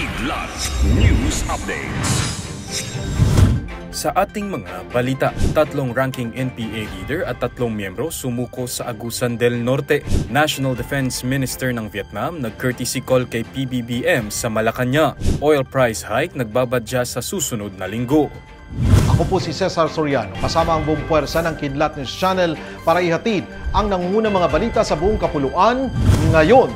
Kidlat News Updates. Sa ating mga balita, 3 ranking NPA leader at 3 miyembro sumuko sa Agusan del Norte. National Defense Minister ng Vietnam nag-courtesy call kay PBBM sa Malacanang. Oil price hike nagbabadya sa susunod na linggo. Ako po si Cesar Soriano, kasama ang buong puwersa ng Kidlat News Channel para ihatid ang nangungunang mga balita sa buong kapuluan ngayon.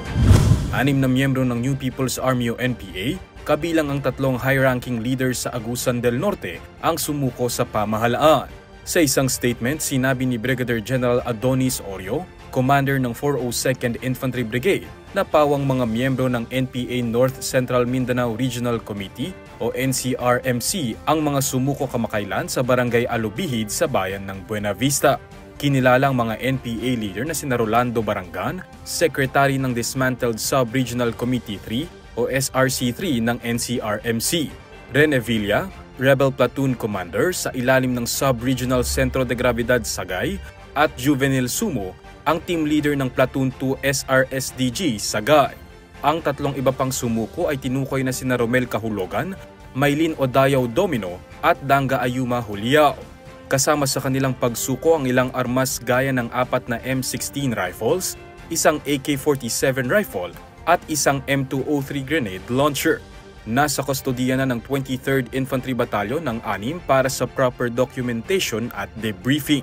6 na miyembro ng New People's Army o NPA, kabilang ang 3 high-ranking leaders sa Agusan del Norte ang sumuko sa pamahalaan. Sa isang statement, sinabi ni Brigadier General Adonis Orio, commander ng 402nd Infantry Brigade, na pawang mga miyembro ng NPA North Central Mindanao Regional Committee o NCRMC ang mga sumuko kamakailan sa Barangay Alubihid sa bayan ng Buena Vista. Kinilalang mga NPA leader na sina Rolando Barangan, Secretary ng Dismantled Sub-Regional Committee 3 o SRC3 ng NCRMC, Rene Villa, Rebel Platoon Commander sa ilalim ng Sub-Regional Centro de Gravidad Sagay, at Juvenil Sumo, ang team leader ng Platoon 2 SRSDG Sagay. Ang 3 iba pang sumuko ay tinukoy na sina Romel Cahulogan, Maylin Odayaw Domino at Danga Ayuma Huliao. Kasama sa kanilang pagsuko ang ilang armas gaya ng 4 na M16 rifles, isang AK-47 rifle at isang M203 grenade launcher. Nasa kustodiya na ng 23rd Infantry Battalion ng 6 para sa proper documentation at debriefing.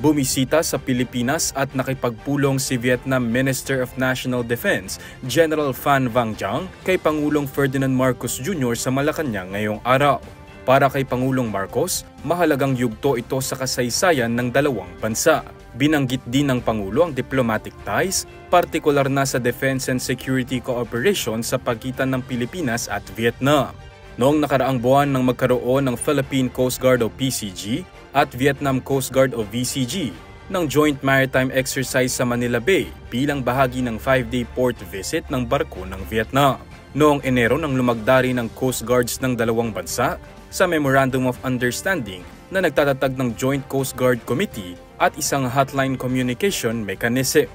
Bumisita sa Pilipinas at nakipagpulong si Vietnam Minister of National Defense General Phan Vang Giang kay Pangulong Ferdinand Marcos Jr. sa Malacanang ngayong araw. Para kay Pangulong Marcos, mahalagang yugto ito sa kasaysayan ng dalawang bansa. Binanggit din ng Pangulo ang diplomatic ties, partikular na sa defense and security cooperation sa pagitan ng Pilipinas at Vietnam. Noong nakaraang buwan nang magkaroon ng Philippine Coast Guard o PCG at Vietnam Coast Guard o VCG ng Joint Maritime Exercise sa Manila Bay bilang bahagi ng 5-day port visit ng barko ng Vietnam. Noong Enero nang lumagdari ng Coast Guards ng dalawang bansa sa Memorandum of Understanding na nagtatatag ng Joint Coast Guard Committee at isang hotline communication mechanism.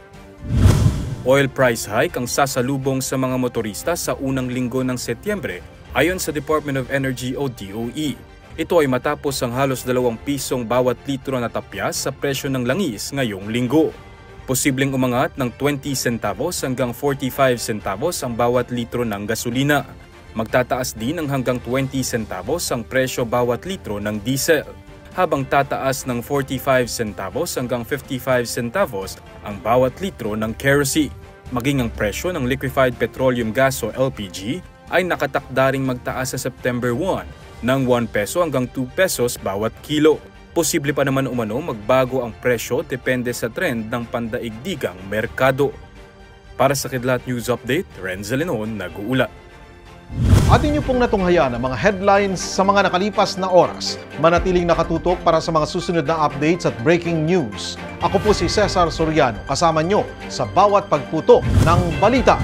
Oil price hike ang sasalubong sa mga motorista sa unang linggo ng Setyembre ayon sa Department of Energy o DOE. Ito ay matapos ang halos 2 pisong bawat litro na tapyas sa presyo ng langis ngayong linggo. Posibleng umangat ng 20 centavos hanggang 45 centavos ang bawat litro ng gasolina. Magtataas din ng hanggang 20 centavos ang presyo bawat litro ng diesel, habang tataas ng 45 centavos hanggang 55 centavos ang bawat litro ng kerosene. Maging ang presyo ng liquefied petroleum gas o LPG ay nakatakda ring magtaas sa September 1 ng 1 peso hanggang 2 pesos bawat kilo. Posible pa naman umano magbago ang presyo depende sa trend ng pandaigdigang merkado. Para sa Kidlat News Update, Renzo Lenon nag-uulat. Atin niyo pong natunghayan ang mga headlines sa mga nakalipas na oras. Manatiling nakatutok para sa mga susunod na updates at breaking news. Ako po si Cesar Soriano, kasama niyo sa bawat pagputo ng balita.